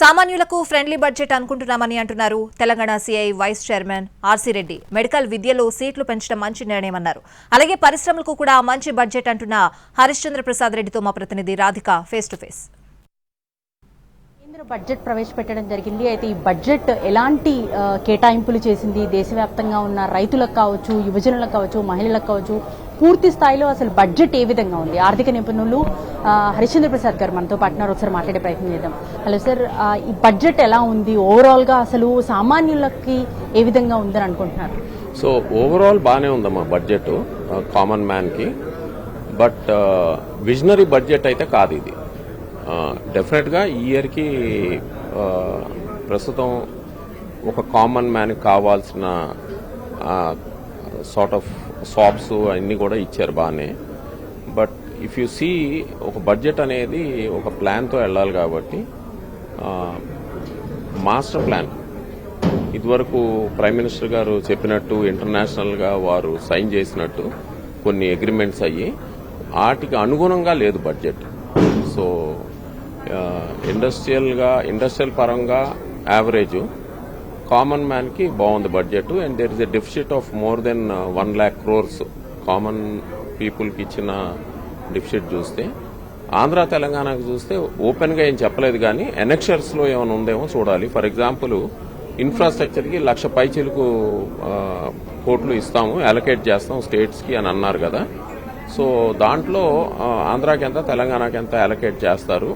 సామాన్యులకు friendly budget అనుకుంటున్నామని అంటున్నారు Telangana CI vice chairman RC Reddy. Medical విద్యలో సీట్లు పెంచడం మంచి నిర్ణయమన్నారు. అలాగే పరిశ్రమలకు కూడా మంచి బడ్జెట్ అంటున్న హరిశ్చంద్ర ప్రసాద్ రెడ్డితో మా ప్రతినిధి రాధిక ఫేస్ టు ఫేస్. కేంద్ర బడ్జెట్ ప్రవేశపెట్టడం జరిగింది. అయితే ఈ బడ్జెట్ ఎలాంటి కేటాయింపులు చేసింది, దేశవ్యాప్తంగా ఉన్న రైతులకు కావచ్చు, యువజనులకు కావచ్చు, మహిళలకు కావచ్చు, పూర్తి స్థాయిలో అసలు బడ్జెట్ ఏ విధంగా ఉంది? ఆర్థిక నిపుణులు హరిశ్చంద్ర ప్రసాద్ గారు మనతో పాటు ఒకసారి మాట్లాడే ప్రయత్నం చేద్దాం. హలో సార్, ఈ బడ్జెట్ ఎలా ఉంది ఓవరాల్ గా, అసలు సామాన్యులకి ఏ విధంగా ఉందని అనుకుంటున్నారు? సో ఓవరాల్ బాగానే ఉందమ్మా బడ్జెట్ కామన్ మ్యాన్ కి. బట్ విజనరీ బడ్జెట్ అయితే కాదు ఇది. డెఫినెట్ గా ఈ ఇయర్ కి ప్రస్తుతం ఒక కామన్ మ్యాన్ కి కావాల్సిన సార్ట్ ఆఫ్ సాప్స్ అన్ని కూడా ఇచ్చారు బాగానే. బట్ ఇఫ్ యు సీ, ఒక బడ్జెట్ అనేది ఒక ప్లాన్తో వెళ్ళాలి కాబట్టి మాస్టర్ ప్లాన్ ఇదివరకు ప్రైమ్ మినిస్టర్ గారు చెప్పినట్టు ఇంటర్నేషనల్గా వారు సైన్ చేసినట్టు కొన్ని అగ్రిమెంట్స్ అయ్యి వాటికి అనుగుణంగా లేదు బడ్జెట్. సో ఇండస్ట్రియల్ పరంగా యావరేజ్, కామన్ మ్యాన్ కి బాగుంది budget. And there is a deficit of more than 1 lakh crores common people కి ఇచ్చిన డెఫిసిట్ చూస్తే. ఆంధ్ర తెలంగాణకు చూస్తే ఓపెన్ గా ఏం చెప్పలేదు, కానీ ఎనెక్షర్స్ లో ఏమైనా ఉందేమో చూడాలి. ఫర్ ఎగ్జాంపుల్ ఇన్ఫ్రాస్ట్రక్చర్ కి 1,00,000 పైచిలకు కోట్లు ఇస్తాము, అలొకేట్ చేస్తాం స్టేట్స్ కి అని అన్నారు కదా. సో దాంట్లో ఆంధ్రాకి ఎంత, తెలంగాణకి ఎంత అలొకేట్ చేస్తారు,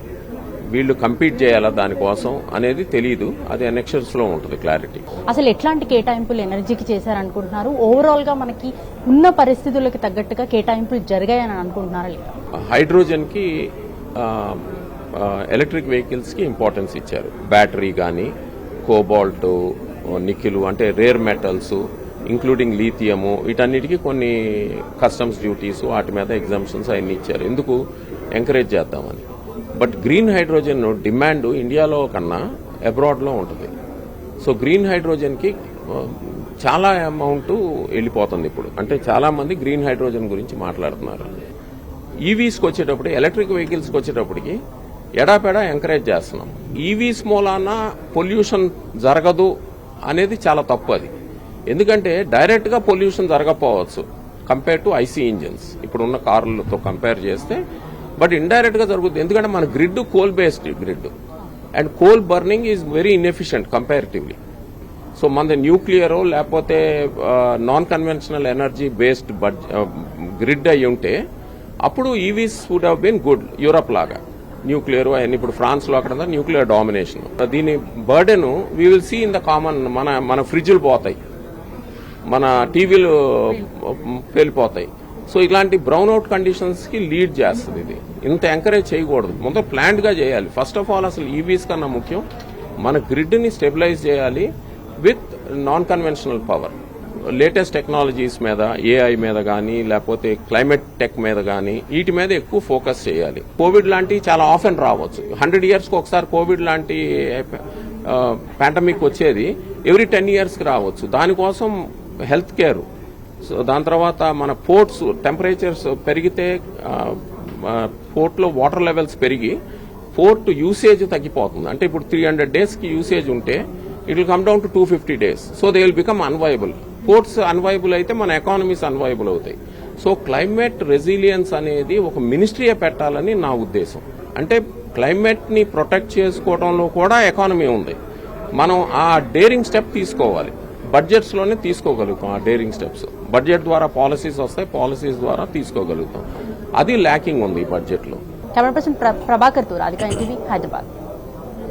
వీళ్ళు కంపీట్ చేయాలా దానికోసం అనేది తెలియదు. అది ఎనెక్షర్స్ లో ఉంటుంది క్లారిటీ. అసలు ఎట్లాంటి కేటాయింపులు ఎనర్జీకి చేశారనుకుంటున్నారు? ఓవరాల్ గా మనకి ఉన్న పరిస్థితులకు తగ్గట్టుగా కేటాయింపులు జరిగాయని అనుకుంటున్నారా? హైడ్రోజన్ కి, ఎలక్ట్రిక్ వెహికల్స్ కి ఇంపార్టెన్స్ ఇచ్చారు. బ్యాటరీ కానీ, కోబాల్ట్, నికిల్ అంటే రేర్ మెటల్స్ ఇంక్లూడింగ్ లీథియము, వీటన్నిటికీ కొన్ని కస్టమ్స్ డ్యూటీస్, వాటి మీద ఎగ్జామ్షన్స్ అవన్నీ ఇచ్చారు. ఎందుకు? ఎంకరేజ్ చేద్దామని. బట్ గ్రీన్ హైడ్రోజన్ డిమాండ్ ఇండియాలో కన్నా అబ్రాడ్ లో ఉంటుంది. సో గ్రీన్ హైడ్రోజన్ కి చాలా అమౌంట్ వెళ్ళిపోతుంది ఇప్పుడు. అంటే చాలా మంది గ్రీన్ హైడ్రోజన్ గురించి మాట్లాడుతున్నారు. ఈవీస్కి వచ్చేటప్పుడు, ఎలక్ట్రిక్ వెహికల్స్కి వచ్చేటప్పటికి ఎడాపెడా ఎంకరేజ్ చేస్తున్నాం. ఈవీస్ మూలాన పొల్యూషన్ జరగదు అనేది చాలా తప్పు. అది ఎందుకంటే డైరెక్ట్ గా పొల్యూషన్ జరగకపోవచ్చు కంపేర్ టు ఐసీ ఇంజిన్స్ ఇప్పుడున్న కార్లతో కంపేర్ చేస్తే. బట్ ఇండైరెక్ట్ గా జరుగుతుంది, ఎందుకంటే మన grid coal based grid, and coal burning is very inefficient comparatively. So మన న్యూక్లియర్ లేకపోతే non conventional energy based grid అయి ఉంటే అప్పుడు EVs would have been good. Europe లాగా న్యూక్లియర్ అవన్నీ, ఇప్పుడు ఫ్రాన్స్ లో అక్కడ న్యూక్లియర్ డామినేషన్. దీని burden we will see in the common. మన ఫ్రిడ్జ్లు పోతాయి, మన టీవీలు పేలిపోతాయి. సో ఇలాంటి బ్రౌన్ అవుట్ కండిషన్స్ కి లీడ్ చేస్తుంది. ఇది ఇంత ఎంకరేజ్ చేయకూడదు, ముందు ప్లాంట్ గా చేయాలి. ఫస్ట్ ఆఫ్ ఆల్ అసలు ఈవీస్ కన్నా ముఖ్యం మన గ్రిడ్ ని స్టెబిలైజ్ చేయాలి with non conventional power. Latest technologies మీద, ఏఐ మీద కానీ, లేకపోతే క్లైమేట్ టెక్ మీద కానీ, వీటి మీద ఎక్కువ ఫోకస్ చేయాలి. కోవిడ్ లాంటివి చాలా ఆఫెన్ రావచ్చు. 100 years కి ఒకసారి కోవిడ్ లాంటి పాండమిక్ వచ్చేది, ఎవ్రీ 10 years కి రావచ్చు. దానికోసం హెల్త్ కేర్. సో దాని తర్వాత మన పోర్ట్స్ టెంపరేచర్స్ పెరిగితే, పోర్ట్లో వాటర్ లెవెల్స్ పెరిగి పోర్ట్ యూసేజ్ తగ్గిపోతుంది. అంటే ఇప్పుడు 300 days కి యూసేజ్ ఉంటే it will come down to 250 days. So they will become unviable. Ports unviable అయితే మన ఎకానమీస్ అన్వైబుల్ అవుతాయి. సో క్లైమేట్ రెసిలియన్స్ అనేది ఒక మినిస్ట్రీయే పెట్టాలని నా ఉద్దేశం. అంటే క్లైమేట్ ని ప్రొటెక్ట్ చేసుకోవడంలో కూడా ఎకానమీ ఉంది. మనం ఆ డేరింగ్ స్టెప్ తీసుకోవాలి. బడ్జెట్స్ లోనే తీసుకోగలుగుతాం ఆ డేరింగ్ స్టెప్స్. బడ్జెట్ ద్వారా పాలసీస్ వస్తాయి, పాలసీస్ ద్వారా తీసుకోగలుగుతాం. అది ల్యాకింగ్ ఉంది ఈ బడ్జెట్ లో. కెమెరా పర్సన్ ప్రభాకర్ తో రాధిక, హైదరాబాద్.